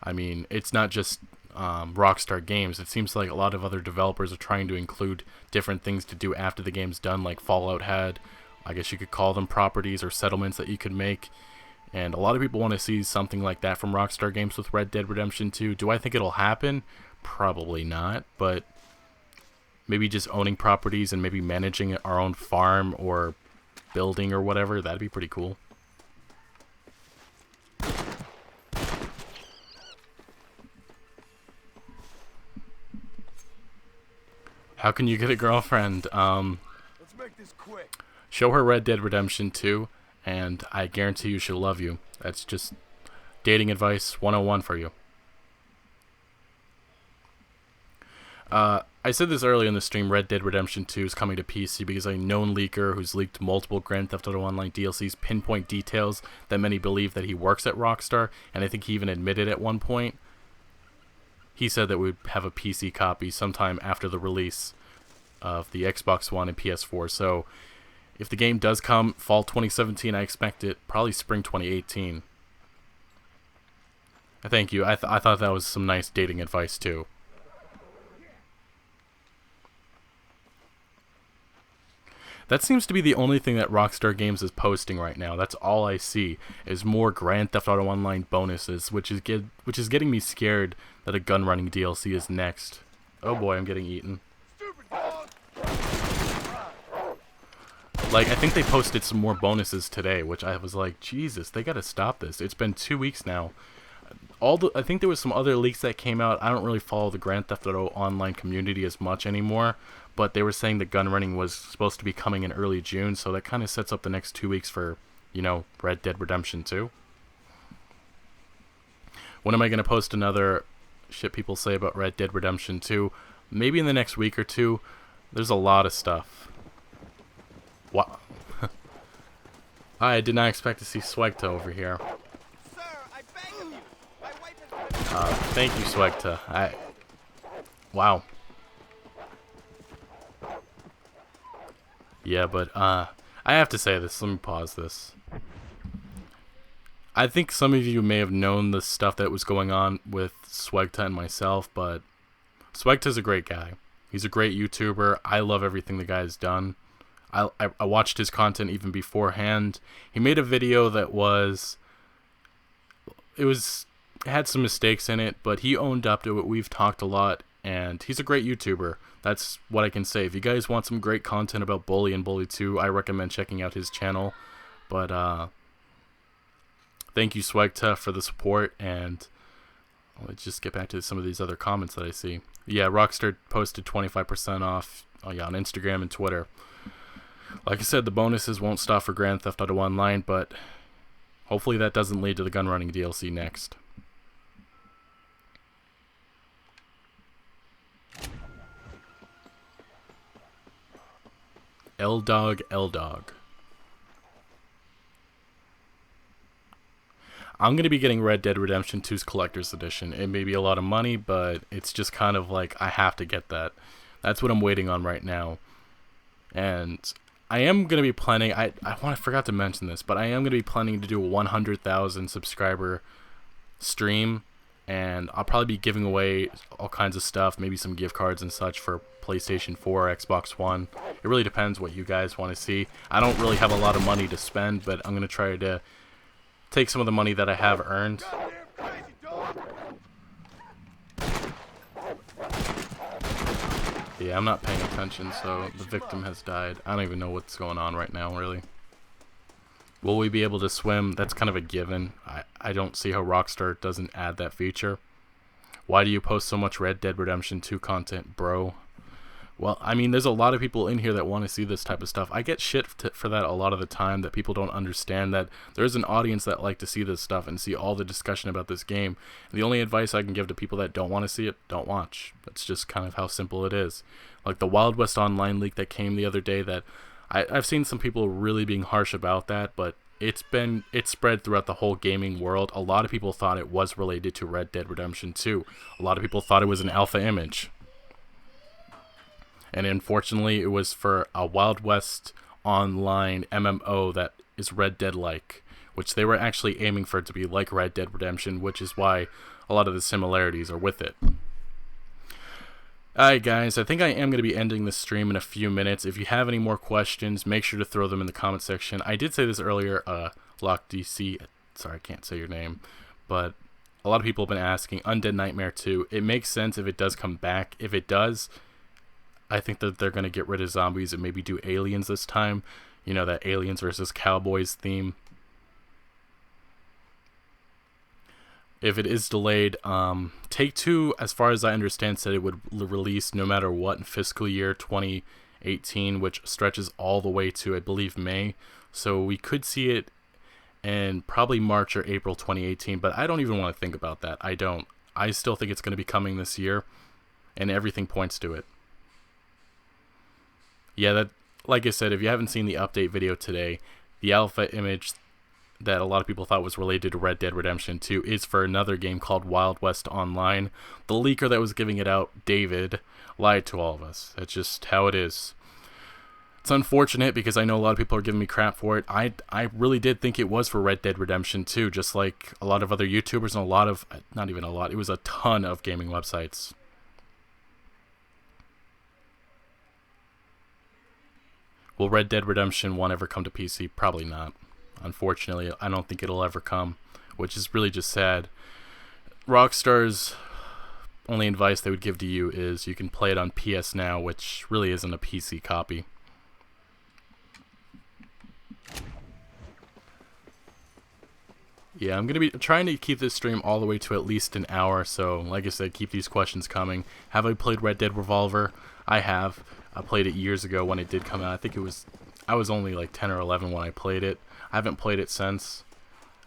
I mean, it's not just Rockstar Games. It seems like a lot of other developers are trying to include different things to do after the game's done, like Fallout had. I guess you could call them properties or settlements that you could make. And a lot of people want to see something like that from Rockstar Games with Red Dead Redemption 2. Do I think it'll happen? Probably not, but maybe just owning properties and maybe managing our own farm or building or whatever, that'd be pretty cool. How can you get a girlfriend? Let's make this quick. Show her Red Dead Redemption 2, and I guarantee you she'll love you. That's just dating advice 101 for you. I said this earlier in the stream, Red Dead Redemption 2 is coming to PC because a known leaker who's leaked multiple Grand Theft Auto Online DLCs pinpoint details that many believe that he works at Rockstar, and I think he even admitted at one point. He said that we'd have a PC copy sometime after the release of the Xbox One and PS4, so if the game does come fall 2017, I expect it probably spring 2018. Thank you. I thought that was some nice dating advice too. That seems to be the only thing that Rockstar Games is posting right now. That's all I see is more Grand Theft Auto Online bonuses, which is getting me scared that a gun running DLC is next. Oh boy, I'm getting eaten. Like, I think they posted some more bonuses today, which I was like, Jesus, they gotta stop this. It's been 2 weeks now. I think there was some other leaks that came out. I don't really follow the Grand Theft Auto Online community as much anymore, but they were saying that gun running was supposed to be coming in early June, so that kind of sets up the next 2 weeks for, you know, Red Dead Redemption 2. When am I going to post another shit people say about Red Dead Redemption 2? Maybe in the next week or two. There's a lot of stuff. Wow. I did not expect to see Swegta over here. Sir, I beg of you. My wife has Thank you, Swegta. Wow. Yeah, but I have to say this. Let me pause this. I think some of you may have known the stuff that was going on with Swegta and myself, but Swegta's a great guy. He's a great YouTuber. I love everything the guy's done. I watched his content even beforehand. He made a video that had some mistakes in it, but he owned up to it. We've talked a lot, and he's a great YouTuber. That's what I can say. If you guys want some great content about Bully and Bully 2, I recommend checking out his channel. But thank you, Swegta, for the support, and let's just get back to some of these other comments that I see. Yeah, Rockstar posted 25% off on Instagram and Twitter. Like I said, the bonuses won't stop for Grand Theft Auto Online, but hopefully that doesn't lead to the gun running DLC next. L-Dog. I'm going to be getting Red Dead Redemption 2's Collector's Edition. It may be a lot of money, but it's just kind of like I have to get that. That's what I'm waiting on right now. And I am going to be planning, I forgot to mention this, but I am going to be planning to do a 100,000 subscriber stream, and I'll probably be giving away all kinds of stuff, maybe some gift cards and such for PlayStation 4 or Xbox One. It really depends what you guys want to see. I don't really have a lot of money to spend, but I'm going to try to take some of the money that I have earned. Yeah, I'm not paying attention, so the victim has died. I don't even know what's going on right now, really. Will we be able to swim? That's kind of a given. I don't see how Rockstar doesn't add that feature. Why do you post so much Red Dead Redemption 2 content, bro? Well, I mean, there's a lot of people in here that want to see this type of stuff. I get shit for that a lot of the time, that people don't understand that there's an audience that like to see this stuff and see all the discussion about this game. And the only advice I can give to people that don't want to see it, don't watch. That's just kind of how simple it is. Like the Wild West Online leak that came the other day, that I've seen some people really being harsh about that, but it's spread throughout the whole gaming world. A lot of people thought it was related to Red Dead Redemption 2. A lot of people thought it was an alpha image. And unfortunately, it was for a Wild West online MMO that is Red Dead-like, which they were actually aiming for it to be like Red Dead Redemption, which is why a lot of the similarities are with it. Alright guys, I think I am going to be ending this stream in a few minutes. If you have any more questions, make sure to throw them in the comment section. I did say this earlier, LockDC, sorry I can't say your name, but a lot of people have been asking, Undead Nightmare 2, it makes sense if it does come back. If it does, I think that they're going to get rid of zombies and maybe do aliens this time. You know, that aliens versus cowboys theme. If it is delayed, Take-Two, as far as I understand, said it would release no matter what in fiscal year 2018, which stretches all the way to, I believe, May. So we could see it in probably March or April 2018, but I don't even want to think about that. I don't. I still think it's going to be coming this year, and everything points to it. Yeah, that, like I said, if you haven't seen the update video today, the alpha image that a lot of people thought was related to Red Dead Redemption 2 is for another game called Wild West Online. The leaker that was giving it out, David, lied to all of us. That's just how it is. It's unfortunate because I know a lot of people are giving me crap for it. I really did think it was for Red Dead Redemption 2, just like a lot of other YouTubers and a lot of, not even a lot, it was a ton of gaming websites. Will Red Dead Redemption 1 ever come to PC? Probably not. Unfortunately, I don't think it'll ever come, which is really just sad. Rockstar's only advice they would give to you is you can play it on PS Now, which really isn't a PC copy. Yeah, I'm going to be trying to keep this stream all the way to at least an hour, so like I said, keep these questions coming. Have I played Red Dead Revolver? I have. I played it years ago when it did come out. I think I was only like 10 or 11 when I played it. I haven't played it since.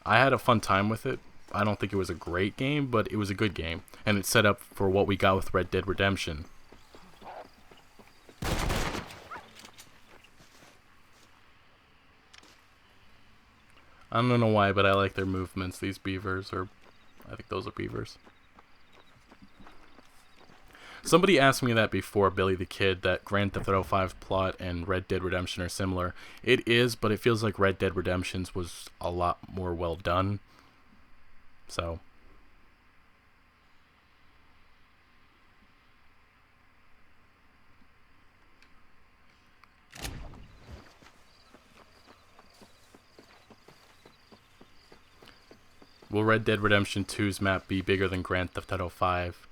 I had a fun time with it. I don't think it was a great game, but it was a good game. And it's set up for what we got with Red Dead Redemption. I don't know why, but I like their movements. These beavers, or I think those are beavers. Somebody asked me that before, Billy the Kid, that Grand Theft Auto 5 plot and Red Dead Redemption are similar. It is, but it feels like Red Dead Redemption's was a lot more well done. So. Will Red Dead Redemption 2's map be bigger than Grand Theft Auto 5?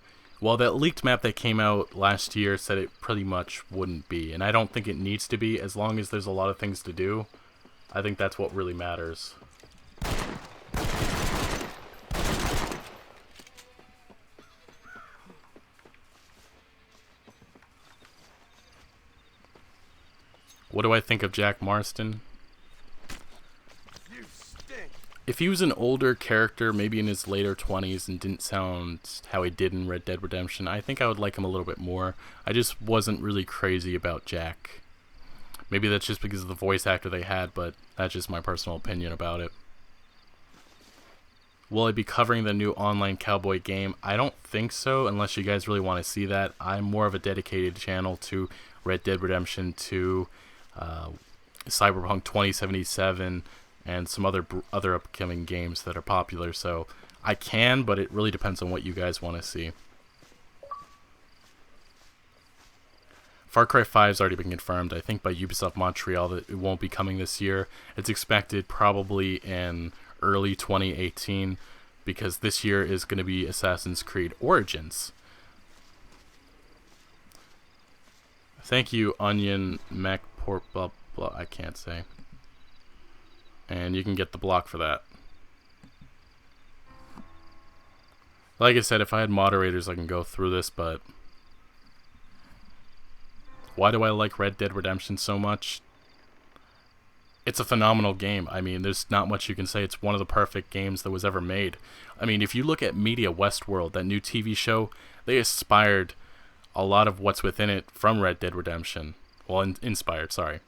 Well, that leaked map that came out last year said it pretty much wouldn't be, and I don't think it needs to be, as long as there's a lot of things to do. I think that's what really matters. What do I think of Jack Marston? If he was an older character, maybe in his later 20s, and didn't sound how he did in Red Dead Redemption, I think I would like him a little bit more. I just wasn't really crazy about Jack. Maybe that's just because of the voice actor they had, but that's just my personal opinion about it. Will I be covering the new online cowboy game? I don't think so, unless you guys really want to see that. I'm more of a dedicated channel to Red Dead Redemption 2, Cyberpunk 2077, and some other upcoming games that are popular, so I can, but it really depends on what you guys want to see. Far Cry 5's already been confirmed, I think by Ubisoft Montreal, that it won't be coming this year. It's expected probably in early 2018, because this year is going to be Assassin's Creed Origins. Thank you, Onion MacPort, blah, blah, I can't say. And you can get the block for that. Like I said, if I had moderators, I can go through this, but why do I like Red Dead Redemption so much? It's a phenomenal game. I mean, there's not much you can say. It's one of the perfect games that was ever made. I mean, if you look at Media Westworld, that new TV show, they inspired a lot of what's within it from Red Dead Redemption. Well, inspired, sorry.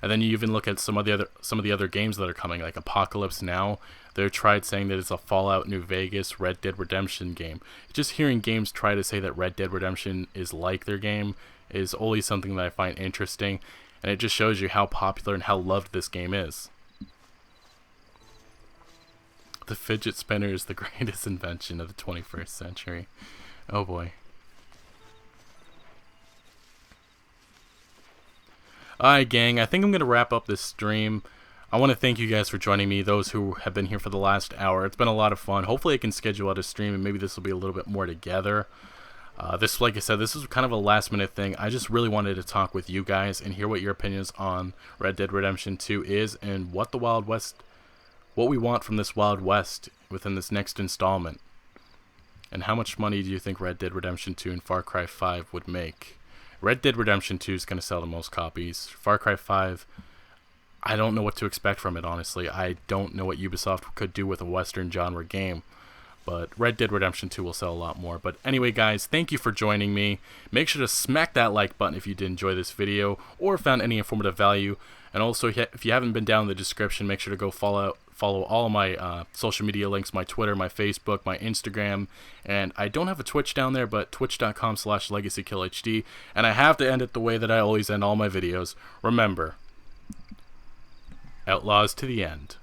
And then you even look at some of the other games that are coming, like Apocalypse Now. They're tried saying that it's a Fallout New Vegas Red Dead Redemption game. Just hearing games try to say that Red Dead Redemption is like their game is always something that I find interesting, and it just shows you how popular and how loved this game is. The fidget spinner is the greatest invention of the 21st century. Oh boy. Alright gang, I think I'm going to wrap up this stream. I want to thank you guys for joining me, those who have been here for the last hour. It's been a lot of fun. Hopefully I can schedule out a stream and maybe this will be a little bit more together. This, like I said, this is kind of a last minute thing. I just really wanted to talk with you guys and hear what your opinions on Red Dead Redemption 2 is and what the Wild West, what we want from this Wild West within this next installment. And how much money do you think Red Dead Redemption 2 and Far Cry 5 would make? Red Dead Redemption 2 is going to sell the most copies. Far Cry 5, I don't know what to expect from it, honestly. I don't know what Ubisoft could do with a Western genre game. But Red Dead Redemption 2 will sell a lot more. But anyway, guys, thank you for joining me. Make sure to smack that like button if you did enjoy this video or found any informative value. And also, if you haven't been down in the description, make sure to go follow all my social media links, my Twitter, my Facebook, my Instagram. And I don't have a Twitch down there, but twitch.com/LegacyKillHD. And I have to end it the way that I always end all my videos. Remember, Outlaws to the end.